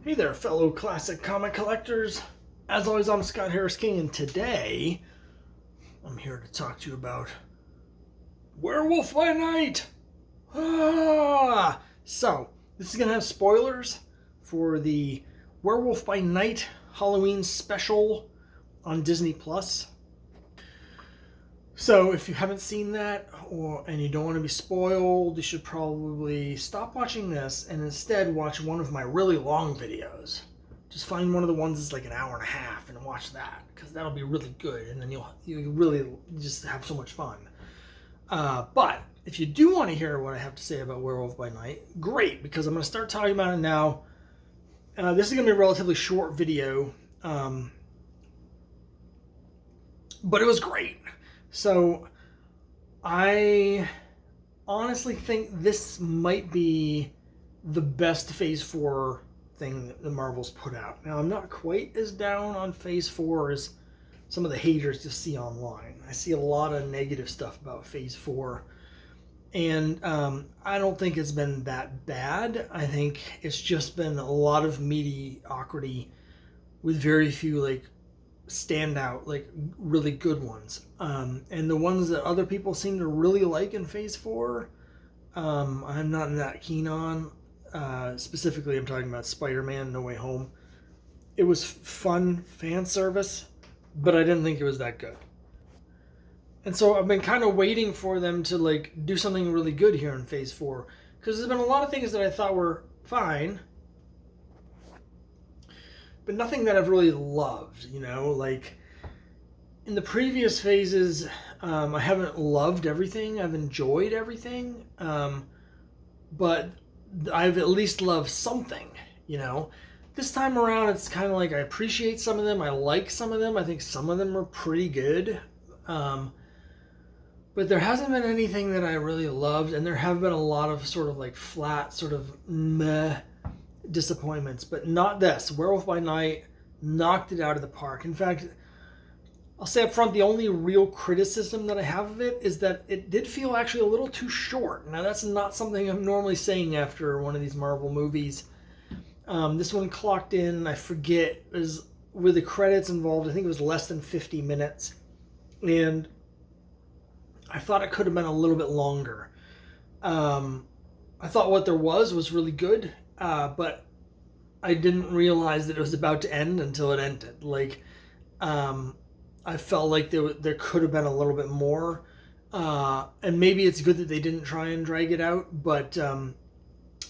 Hey there, fellow classic comic collectors. As always, I'm Scott Harris King, and today I'm here to talk to you about Werewolf by Night. So, this is going to have spoilers for the Werewolf by Night Halloween special on Disney Plus. So, if you haven't seen that and you don't want to be spoiled, you should probably stop watching this and instead watch one of my really long videos. Just find one of the ones that's like an hour and a half and watch that, because that'll be really good, and then you'll really just have so much fun. But if you do want to hear what I have to say about Werewolf by Night, great, because I'm going to start talking about it now. This is going to be a relatively short video, but it was great. So I honestly think this might be the best Phase 4 thing that the Marvels put out. Now, I'm not quite as down on Phase 4 as some of the haters you see online. I see a lot of negative stuff about Phase 4. And I don't think it's been that bad. I think it's just been a lot of mediocrity with very few standout, really good ones. And the ones that other people seem to really like in Phase 4, I'm not that keen on. Specifically, I'm talking about Spider-Man No Way Home. It was fun fan service, but I didn't think it was that good. And so I've been kind of waiting for them to do something really good here in Phase 4, because there's been a lot of things that I thought were fine, but nothing that I've really loved, in the previous phases, I haven't loved everything. I've enjoyed everything, but I've at least loved something, This time around, it's kind of like I appreciate some of them. I like some of them. I think some of them are pretty good. But there hasn't been anything that I really loved, and there have been a lot of sort of flat, sort of meh disappointments, but not this. Werewolf by Night knocked it out of the park. In fact, I'll say up front, the only real criticism that I have of it is that it did feel actually a little too short. Now, that's not something I'm normally saying after one of these Marvel movies. This one clocked in, I forget, is with the credits involved, I think it was less than 50 minutes. And I thought it could have been a little bit longer. I thought what there was really good, but I didn't realize that it was about to end until it ended. I felt like there could have been a little bit more, and maybe it's good that they didn't try and drag it out, but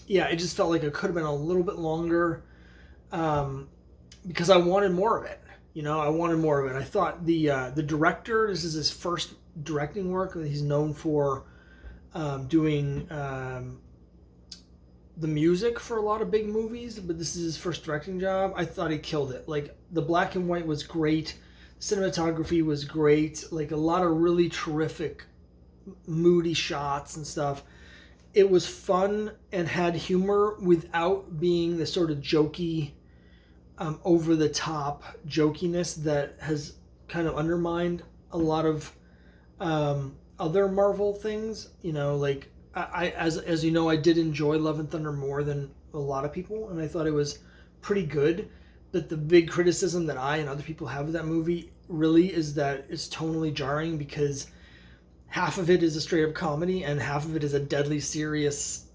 yeah, it just felt like it could have been a little bit longer, because I wanted more of it. I wanted more of it. I thought the director, this is his first directing work. He's known for doing the music for a lot of big movies, but this is his first directing job. I thought he killed it. The black and white was great. Cinematography was great. A lot of really terrific moody shots and stuff. It was fun and had humor without being the sort of jokey, over-the-top jokiness that has kind of undermined a lot of other Marvel things. As you know, I did enjoy Love and Thunder more than a lot of people, and I thought it was pretty good. But the big criticism that I and other people have of that movie really is that it's tonally jarring, because half of it is a straight up comedy and half of it is a deadly serious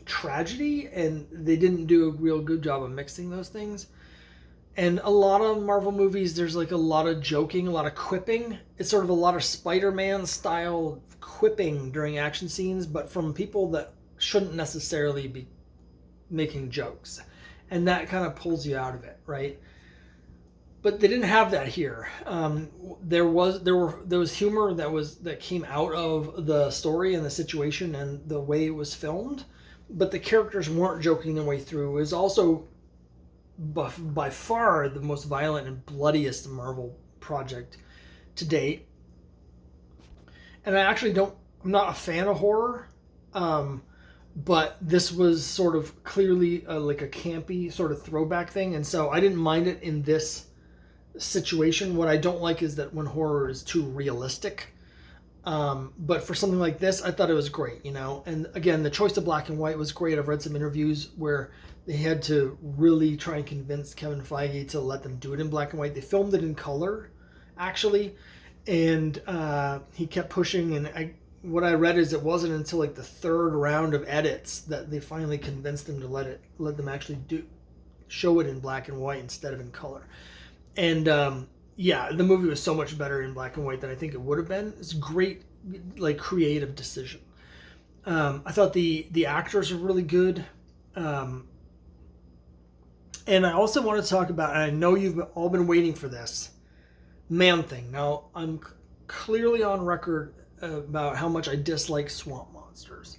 tragedy, and they didn't do a real good job of mixing those things. And a lot of Marvel movies, there's a lot of joking, a lot of quipping. It's sort of a lot of Spider-Man style quipping during action scenes, but from people that shouldn't necessarily be making jokes. And that kind of pulls you out of it, right? But they didn't have that here. There was humor that came out of the story and the situation and the way it was filmed, but the characters weren't joking their way through. It was also by far the most violent and bloodiest Marvel project to date. And I'm not a fan of horror, but this was sort of clearly a campy sort of throwback thing, and so I didn't mind it in this situation. What I don't like is that when horror is too realistic. But for something like this, I thought it was great, you know. And again, the choice of black and white was great. I've read some interviews where they had to really try and convince Kevin Feige to let them do it in black and white. They filmed it in color, actually, and he kept pushing. And what I read is it wasn't until like the third round of edits that they finally convinced him to let them actually show it in black and white instead of in color. And yeah, the movie was so much better in black and white than I think it would have been. It's a great, like, creative decision. I thought the actors were really good. And I also want to talk about, and I know you've all been waiting for this, Man-Thing. Now, I'm clearly on record about how much I dislike swamp monsters.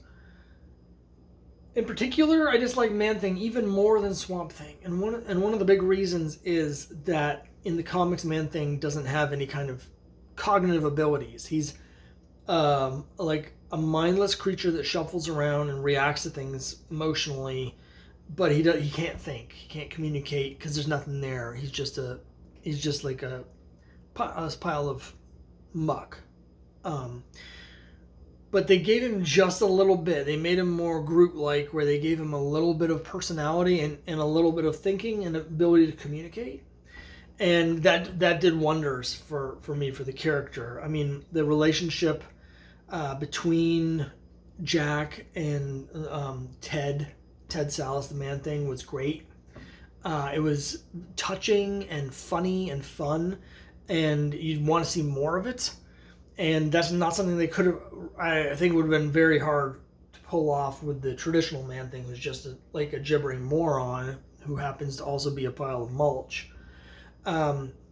In particular, I dislike Man-Thing even more than Swamp Thing. And one of the big reasons is that in the comics, Man-Thing doesn't have any kind of cognitive abilities. He's like a mindless creature that shuffles around and reacts to things emotionally, but he can't think, he can't communicate because there's nothing there. He's just like a pile of muck. But they gave him just a little bit. They made him more Groot-like, where they gave him a little bit of personality and a little bit of thinking and ability to communicate. And that did wonders for me, for the character. I mean, the relationship between Jack and Ted Sallis, the Man-Thing, was great. It was touching and funny and fun, and you'd want to see more of it. And that's not something they could have, I think it would have been very hard to pull off with the traditional Man-Thing, who's just like a gibbering moron who happens to also be a pile of mulch.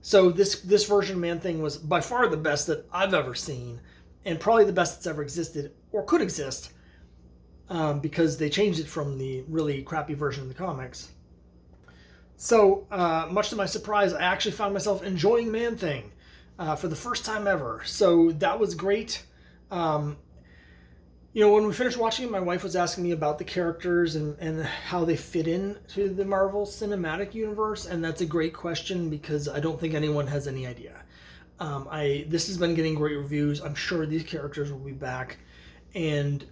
So this version of Man-Thing was by far the best that I've ever seen, and probably the best that's ever existed or could exist, because they changed it from the really crappy version of the comics. So much to my surprise, I actually found myself enjoying Man-Thing for the first time ever. So that was great. You know, when we finished watching it, my wife was asking me about the characters and how they fit into the Marvel Cinematic Universe, and that's a great question because I don't think anyone has any idea. This has been getting great reviews. I'm sure these characters will be back, and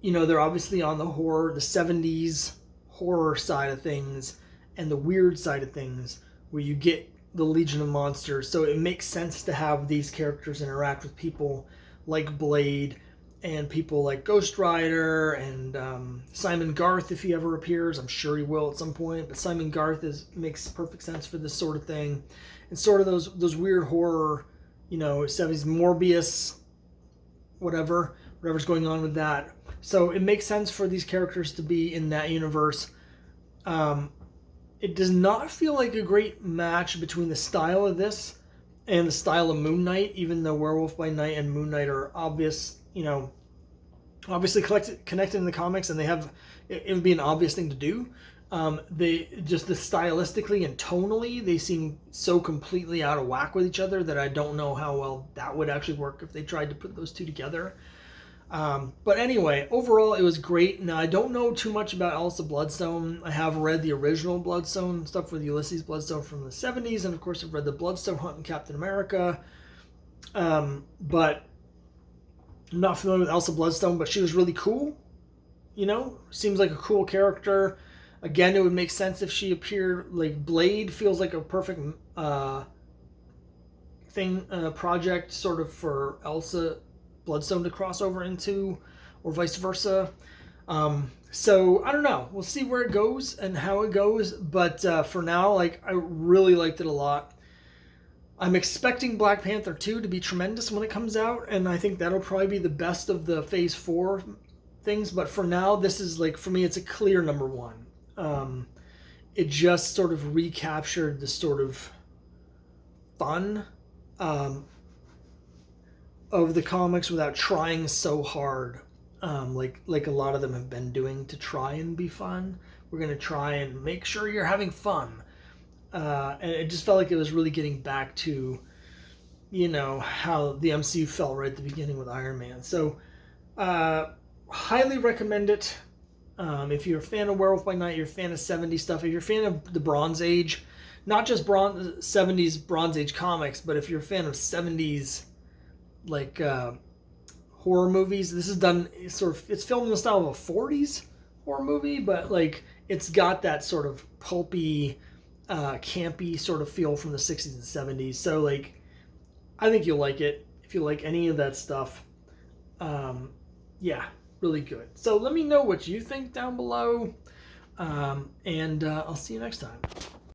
you know, they're obviously on the 70s horror side of things and the weird side of things, where you get the Legion of Monsters. So it makes sense to have these characters interact with people like Blade and people like Ghost Rider and Simon Garth, if he ever appears. I'm sure he will at some point, but Simon Garth makes perfect sense for this sort of thing. And sort of those weird horror, you know, 70s Morbius, whatever's going on with that. So it makes sense for these characters to be in that universe. It does not feel like a great match between the style of this and the style of Moon Knight, even though Werewolf by Night and Moon Knight are obviously connected in the comics, and it would be an obvious thing to do. They just, stylistically and tonally, they seem so completely out of whack with each other that I don't know how well that would actually work if they tried to put those two together. But anyway, overall, it was great. Now, I don't know too much about Elsa Bloodstone. I have read the original Bloodstone stuff with Ulysses Bloodstone from the 70s, and of course I've read the Bloodstone Hunt in Captain America. But I'm not familiar with Elsa Bloodstone, but she was really cool. You know, seems like a cool character. Again, it would make sense if she appeared, like Blade feels like a perfect project sort of for Elsa Bloodstone to cross over into, or vice versa. So I don't know. We'll see where it goes and how it goes. But for now, like, I really liked it a lot. I'm expecting Black Panther 2 to be tremendous when it comes out, and I think that'll probably be the best of the Phase 4 things. But for now, this is, like, for me, it's a clear number one. It just sort of recaptured the sort of fun of the comics without trying so hard, like a lot of them have been doing to try and be fun. We're going to try and make sure you're having fun. And it just felt like it was really getting back to, you know, how the MCU felt right at the beginning with Iron Man. So, highly recommend it. If you're a fan of Werewolf by Night, you're a fan of 70s stuff, if you're a fan of the Bronze Age, not just 70s Bronze Age comics, but if you're a fan of 70s like horror movies. This is done it's filmed in the style of a 40s horror movie, but like it's got that sort of pulpy, campy sort of feel from the 60s and 70s. So like I think you'll like it if you like any of that stuff. Yeah, really good. So let me know what you think down below, and I'll see you next time.